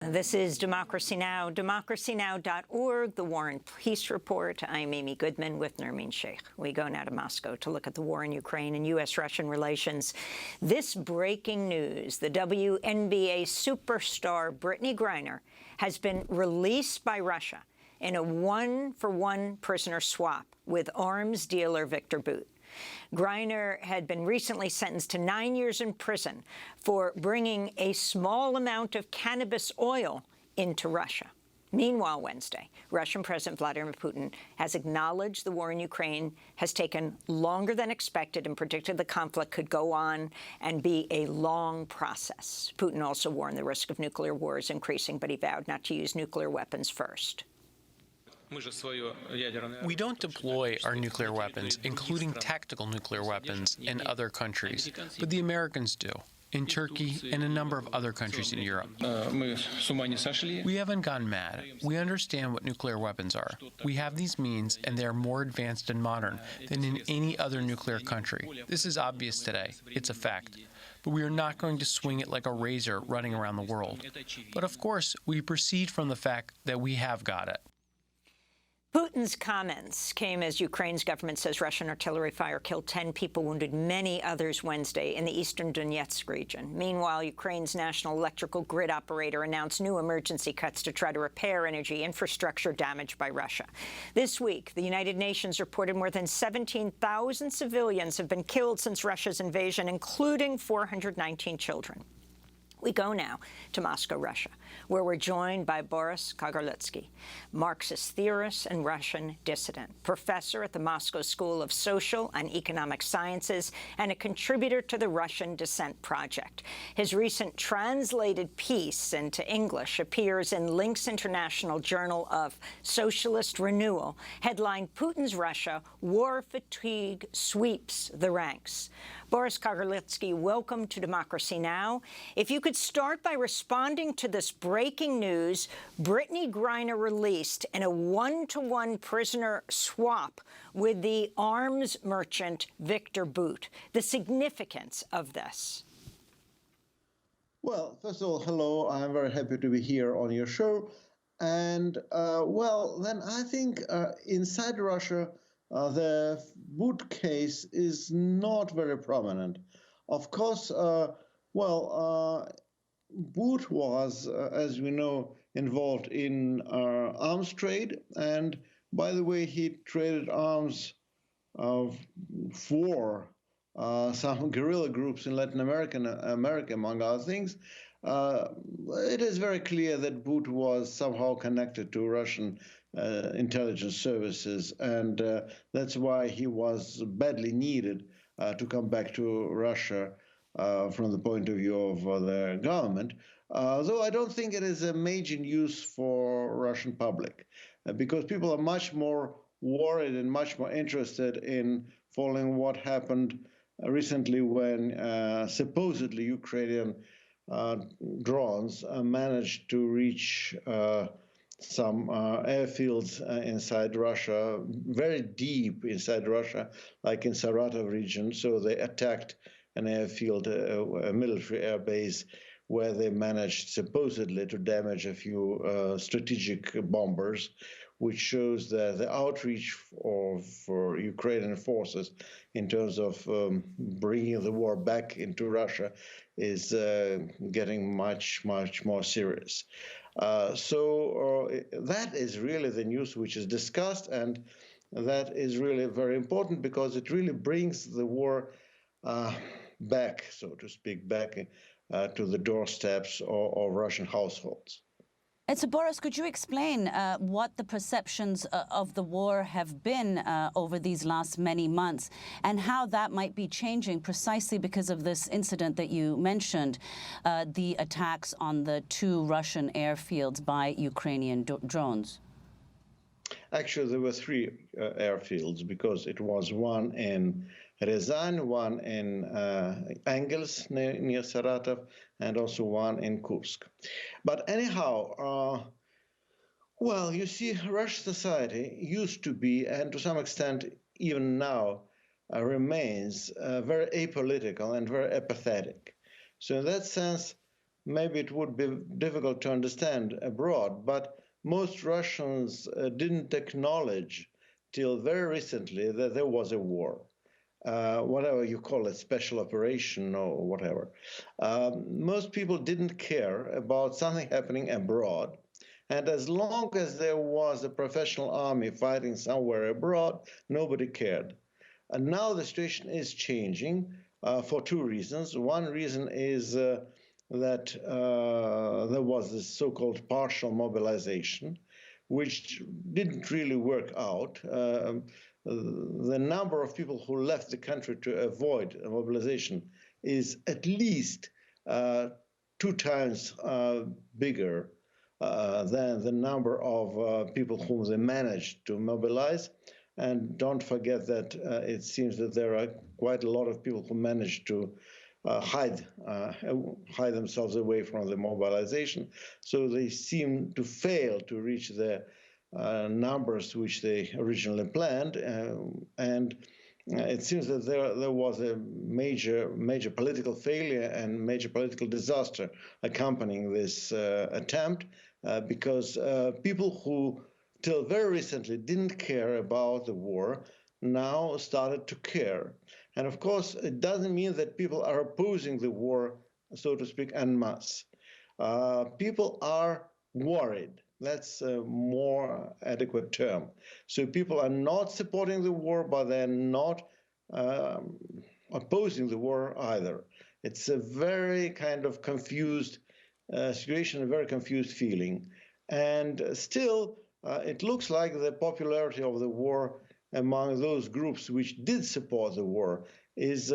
This is Democracy Now!, democracynow.org, the War and Peace Report. I'm Amy Goodman with Nermeen Sheikh. We go now to Moscow to look at the war in Ukraine and U.S.-Russian relations. This breaking news: the WNBA superstar Brittney Griner has been released by Russia in a one-for-one prisoner swap with arms dealer Viktor Bout. Griner had been recently sentenced to 9 years in prison for bringing a small amount of cannabis oil into Russia. Meanwhile, Wednesday, Russian President Vladimir Putin has acknowledged the war in Ukraine has taken longer than expected and predicted the conflict could go on and be a long process. Putin also warned the risk of nuclear war is increasing, but he vowed not to use nuclear weapons first. We don't deploy our nuclear weapons, including tactical nuclear weapons, in other countries, but the Americans do, in Turkey and a number of other countries in Europe. We haven't gone mad. We understand what nuclear weapons are. We have these means, and they are more advanced and modern than in any other nuclear country. This is obvious today. It's a fact. But we are not going to swing it like a razor running around the world. But of course, we proceed from the fact that we have got it. Putin's comments came as Ukraine's government says Russian artillery fire killed 10 people, wounded many others Wednesday in the eastern Donetsk region. Meanwhile, Ukraine's national electrical grid operator announced new emergency cuts to try to repair energy infrastructure damaged by Russia. This week, the United Nations reported more than 17,000 civilians have been killed since Russia's invasion, including 419 children. We go now to Moscow, Russia, where we're joined by Boris Kagarlitsky, Marxist theorist and Russian dissident, professor at the Moscow School of Social and Economic Sciences, and a contributor to the Russian Dissent Project. His recent translated piece into English appears in Link's International Journal of Socialist Renewal, headlined "Putin's Russia, War Fatigue Sweeps the Ranks." Boris Kagarlitsky, welcome to Democracy Now! If you could start by responding to this breaking news, Brittney Griner released in a one-to-one prisoner swap with the arms merchant Viktor Bout. The significance of this. Well, first of all, hello. I'm very happy to be here on your show. And, well, then I think inside Russia, the Bout case is not very prominent. Of course, Bout was, as we know, involved in arms trade. And by the way, he traded arms for some guerrilla groups in Latin America, among other things. It is very clear that Bout was somehow connected to Russian intelligence services, and that's why he was badly needed to come back to Russia from the point of view of the government. Though I don't think it is a major news for Russian public, because people are much more worried and much more interested in following what happened recently when supposedly Ukrainian drones managed to reach some airfields inside Russia, very deep inside Russia, like in Saratov region. So they attacked an airfield, a military air base, where they managed supposedly to damage a few strategic bombers, which shows that the outreach for Ukrainian forces in terms of bringing the war back into Russia is getting much, much more serious. So that is really the news which is discussed, and that is really very important because it really brings the war back, so to speak, back to the doorsteps of Russian households. And so, Boris, could you explain what the perceptions of the war have been over these last many months, and how that might be changing precisely because of this incident that you mentioned, the attacks on the 2 Russian airfields by Ukrainian drones? Actually, there were 3 airfields, because it was one in Ryazan, one in Engels near Saratov, and also one in Kursk. But anyhow, well, you see, Russian society used to be, and to some extent even now, remains very apolitical and very apathetic. So in that sense, maybe it would be difficult to understand abroad, but most Russians didn't acknowledge till very recently that there was a war. Whatever you call it, special operation or whatever. Most people didn't care about something happening abroad. And as long as there was a professional army fighting somewhere abroad, nobody cared. And now the situation is changing for two reasons. One reason is that there was this so-called partial mobilization, which didn't really work out. The number of people who left the country to avoid a mobilization is at least 2 times bigger than the number of people whom they managed to mobilize. And don't forget that it seems that there are quite a lot of people who managed to hide themselves away from the mobilization. So they seem to fail to reach the numbers which they originally planned, and it seems that there was a major political failure and major political disaster accompanying this attempt, because people who till very recently didn't care about the war now started to care. And of course, it doesn't mean that people are opposing the war, so to speak, en masse. People are worried. That's a more adequate term. So people are not supporting the war, but they're not opposing the war either. It's a very kind of confused situation, a very confused feeling. And still, it looks like the popularity of the war among those groups which did support the war is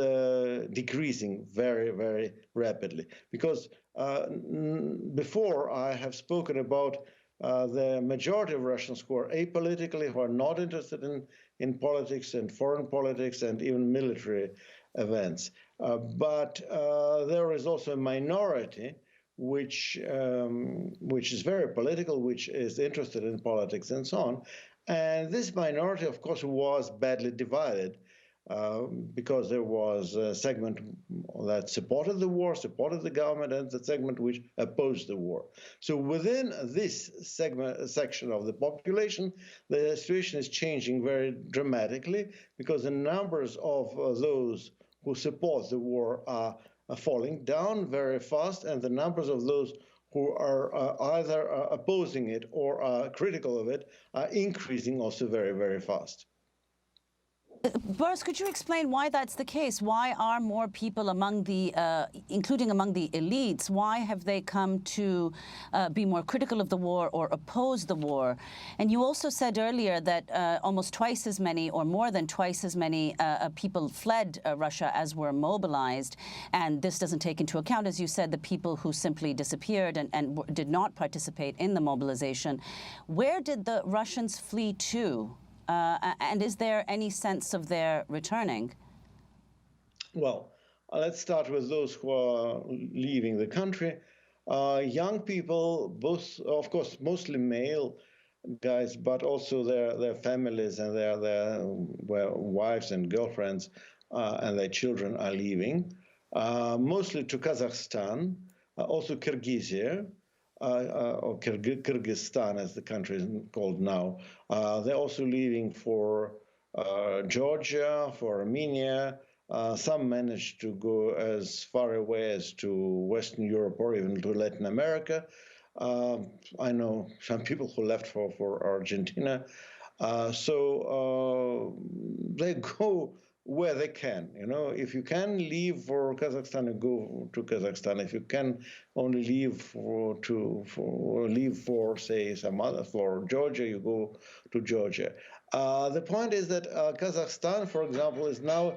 decreasing very, very rapidly. Because before I have spoken about the majority of Russians who are apolitically, who are not interested in politics and foreign politics and even military events. But there is also a minority which is very political, which is interested in politics and so on. And this minority, of course, was badly divided because there was a segment that supported the war, supported the government, and the segment which opposed the war. So within this section of the population, the situation is changing very dramatically because the numbers of those who support the war are falling down very fast, and the numbers of those who are either opposing it or are critical of it are increasing also very, very fast. Boris, could you explain why that's the case? Why are more people among the, including among the elites, why have they come to be more critical of the war or oppose the war? And you also said earlier that almost twice as many or more than twice as many people fled Russia as were mobilized. And this doesn't take into account, as you said, the people who simply disappeared and did not participate in the mobilization. Where did the Russians flee to? And is there any sense of their returning? Well, let's start with those who are leaving the country. Young people, both, of course, mostly male guys, but also their families and their wives and girlfriends and their children are leaving, mostly to Kazakhstan, also Kyrgyzia, or Kyrgyzstan, as the country is called now. They're also leaving for Georgia, for Armenia. Some managed to go as far away as to Western Europe or even to Latin America. I know some people who left for Argentina. So they go where they can. You know, if you can leave for Kazakhstan, you go to Kazakhstan. If you can only leave for say some other, for Georgia, you go to Georgia. The point is that Kazakhstan, for example, is now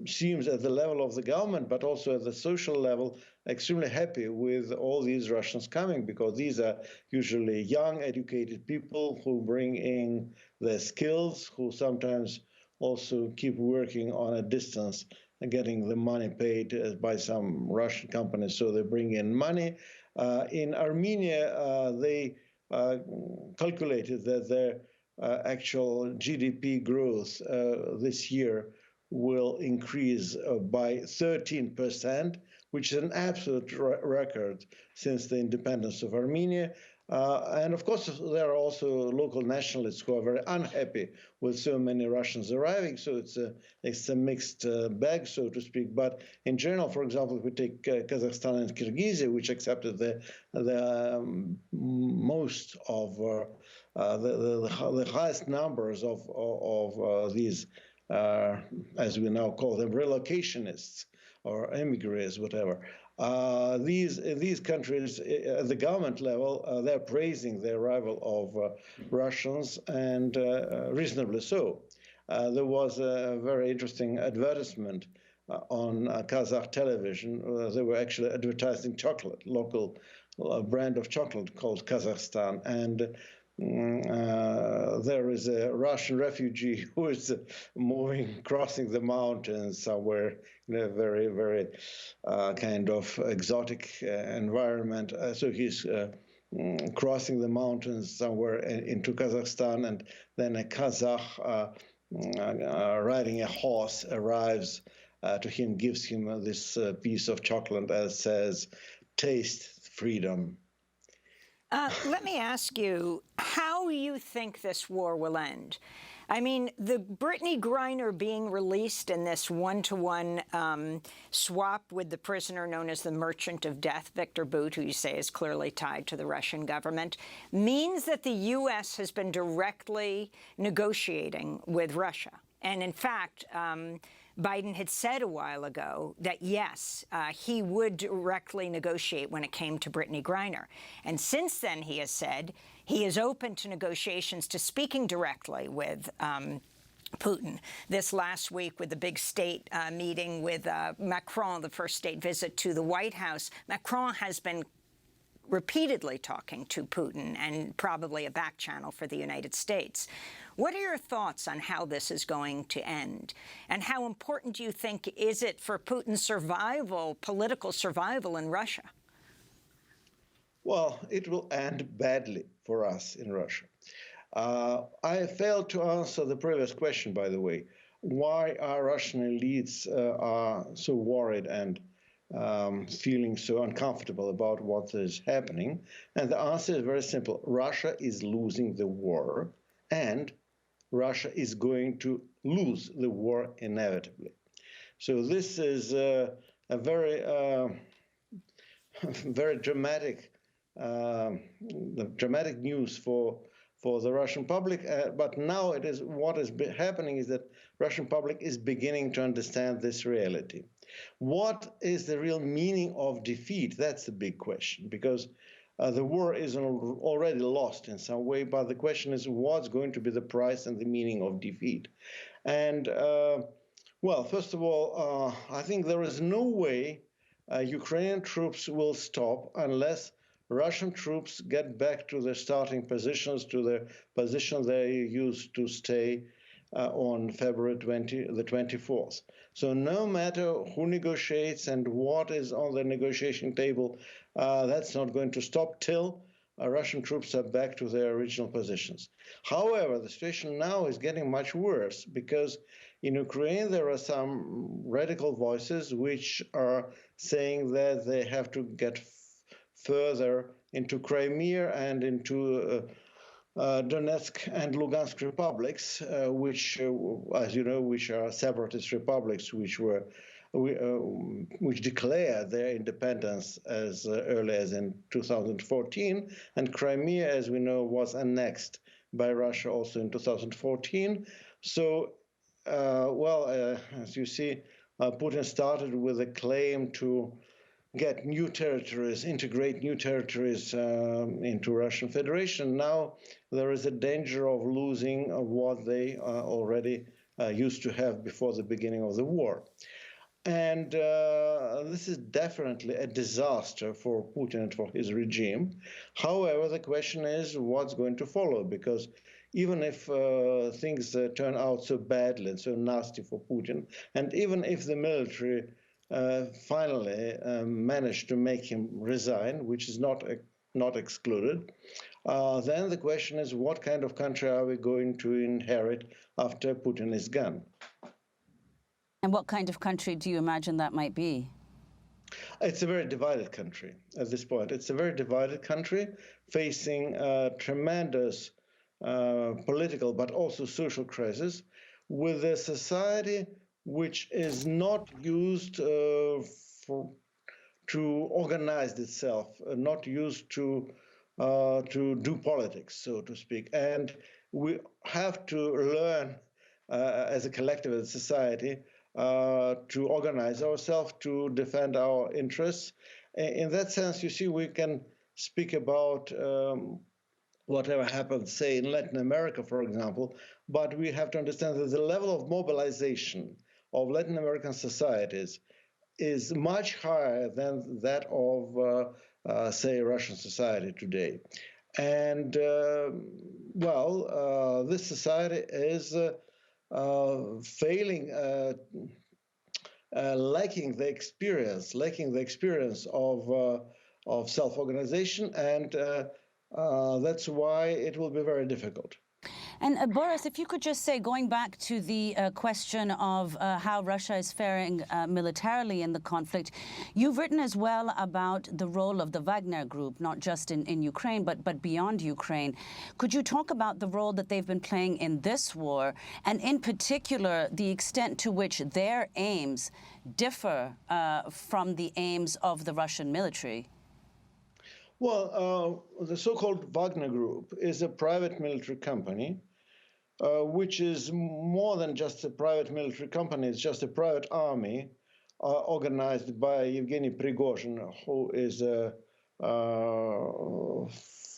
seems at the level of the government, but also at the social level, extremely happy with all these Russians coming, because these are usually young, educated people who bring in their skills, who sometimes also keep working on a distance and getting the money paid by some Russian companies, so they bring in money. In Armenia, they calculated that their actual GDP growth this year will increase by 13%, which is an absolute record since the independence of Armenia. And of course, there are also local nationalists who are very unhappy with so many Russians arriving. So it's a mixed bag, so to speak. But in general, for example, if we take Kazakhstan and Kyrgyzia, which accepted the most of the highest numbers of these, as we now call them, relocationists or emigres, whatever. These countries, at the government level, they're praising the arrival of Russians, and reasonably so. There was a very interesting advertisement on Kazakh television. They were actually advertising chocolate, local brand of chocolate called Kazakhstan, and there is a Russian refugee who is crossing the mountains somewhere in a very, very kind of exotic environment. So he's crossing the mountains somewhere into Kazakhstan, and then a Kazakh riding a horse arrives to him, gives him this piece of chocolate and says, "Taste freedom." Let me ask you how you think this war will end. I mean, the Brittany Griner being released in this one-to-one swap with the prisoner known as the Merchant of Death, Victor Bout, who you say is clearly tied to the Russian government, means that the U.S. has been directly negotiating with Russia. And in fact, Biden had said a while ago that, yes, he would directly negotiate when it came to Brittany Griner. And since then, he has said he is open to negotiations, to speaking directly with Putin. This last week with the big state meeting with Macron, the first state visit to the White House, Macron has been repeatedly talking to Putin, and probably a back channel for the United States. What are your thoughts on how this is going to end? And how important do you think is it for Putin's survival, political survival in Russia? Well, it will end badly for us in Russia. I failed to answer the previous question, by the way. Why are Russian elites are so worried and feeling so uncomfortable about what is happening? And the answer is very simple. Russia is losing the war, and Russia is going to lose the war inevitably. So this is a very, very dramatic, dramatic news for the Russian public. But now it is what is happening is that Russian public is beginning to understand this reality. What is the real meaning of defeat? That's the big question, because the war is already lost in some way, but the question is what's going to be the price and the meaning of defeat. And, well, first of all, I think there is no way Ukrainian troops will stop unless Russian troops get back to their starting positions, to the position they used to stay on February the 24th. So no matter who negotiates and what is on the negotiation table, that's not going to stop till Russian troops are back to their original positions. However, the situation now is getting much worse because in Ukraine there are some radical voices which are saying that they have to get further into Crimea and into Donetsk and Lugansk republics, which, as you know, which are separatist republics, which declared their independence as early as in 2014, and Crimea, as we know, was annexed by Russia also in 2014. So, as you see, Putin started with a claim to get new territories, integrate new territories into Russian Federation. Now there is a danger of losing what they already used to have before the beginning of the war. And this is definitely a disaster for Putin and for his regime. However, the question is what's going to follow, because even if things turn out so badly and so nasty for Putin, and even if the military finally managed to make him resign, which is not excluded, then the question is what kind of country are we going to inherit after Putin is gone? And what kind of country do you imagine that might be? It's a very divided country at this point. It's a very divided country facing tremendous political but also social crisis, with a society which is not used to organize itself, not used to do politics, so to speak. And we have to learn as a collective, as a society, to organize ourselves, to defend our interests. In that sense, you see, we can speak about whatever happens, say, in Latin America, for example, but we have to understand that the level of mobilization of Latin American societies is much higher than that of, say, Russian society today. And, this society is failing, lacking the experience of self-organization, and that's why it will be very difficult. And Boris, if you could just say, going back to the question of how Russia is faring militarily in the conflict, you've written as well about the role of the Wagner group, not just in Ukraine, but beyond Ukraine. Could you talk about the role that they've been playing in this war, and in particular, the extent to which their aims differ from the aims of the Russian military? Well, the so-called Wagner Group is a private military company, which is more than just a private military company. It's just a private army organized by Yevgeny Prigozhin, who is a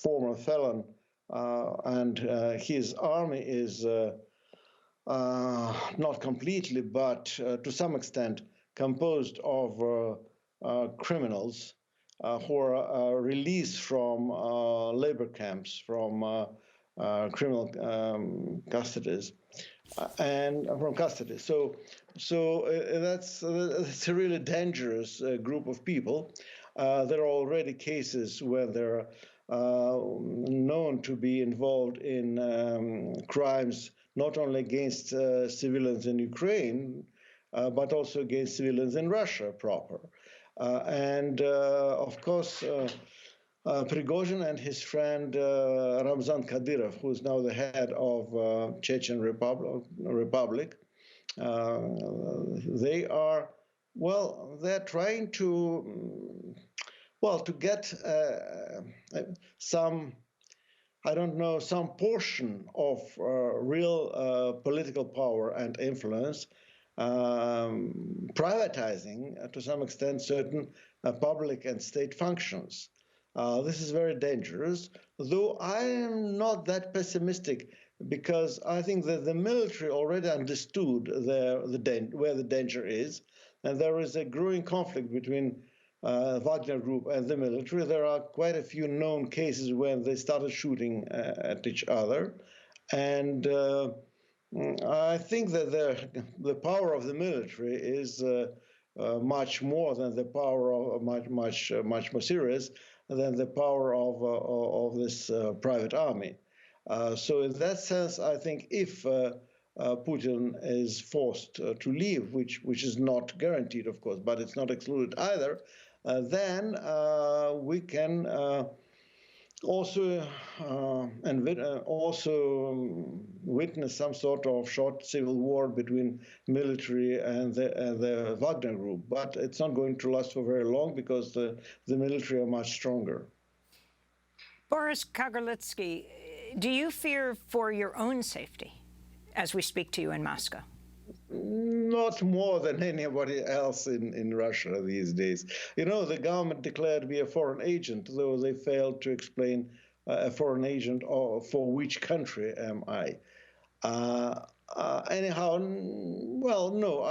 former felon, and his army is not completely, but to some extent, composed of criminals who are released from labor camps, from criminal custodies, and from custody. So that's a really dangerous group of people. There are already cases where they're known to be involved in crimes not only against civilians in Ukraine, but also against civilians in Russia proper. Of course, Prigozhin and his friend Ramzan Kadyrov, who is now the head of Chechen Republic, they are, they're trying to, to get some, I don't know, some portion of real political power and influence, privatizing to some extent certain public and state functions. This is very dangerous, though I am not that pessimistic, because I think that the military already understood where the danger is, and there is a growing conflict between Wagner Group and the military. There are quite a few known cases when they started shooting at each other, and I think that the power of the military is much more than the power of much more serious than the power of this private army. So in that sense, I think if Putin is forced to leave, which is not guaranteed, of course, but it's not excluded either, then we can also witness some sort of short civil war between military and the Wagner Group. But it's not going to last for very long, because the military are much stronger. Boris Kagarlitsky, do you fear for your own safety as we speak to you in Moscow? Not more than anybody else in Russia these days. You know, the government declared me a foreign agent, though they failed to explain a foreign agent or for which country am I. Anyhow, no,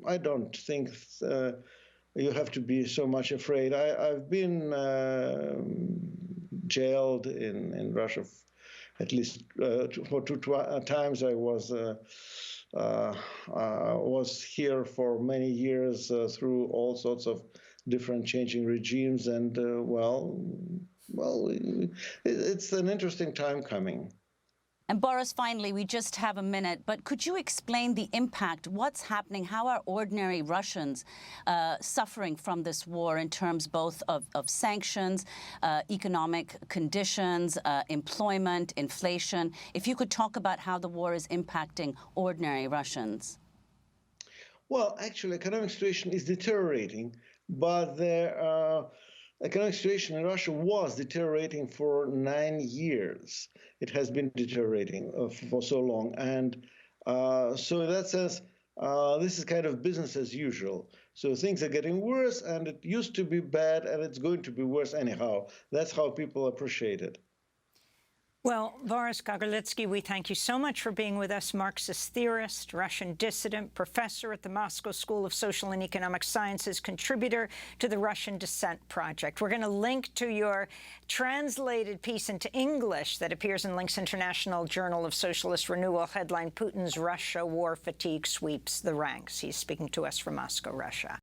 I don't think you have to be so much afraid. I've been jailed in Russia at least for two times. I was here for many years through all sorts of different changing regimes, and it's an interesting time coming. And Boris, finally, we just have a minute, but could you explain the impact, what's happening, how are ordinary Russians suffering from this war in terms both of sanctions, economic conditions, employment, inflation? If you could talk about how the war is impacting ordinary Russians. Well, actually, economic situation is deteriorating, but the economic situation in Russia was deteriorating for 9 years. It has been deteriorating for so long. And so in that sense, this is kind of business as usual. So things are getting worse, and it used to be bad, and it's going to be worse anyhow. That's how people appreciate it. Well, Boris Kagarlitsky, we thank you so much for being with us. Marxist theorist, Russian dissident, professor at the Moscow School of Social and Economic Sciences, contributor to the Russian Dissent Project. We're going to link to your translated piece into English that appears in Links International Journal of Socialist Renewal, headline, Putin's Russia war fatigue sweeps the ranks. He's speaking to us from Moscow, Russia.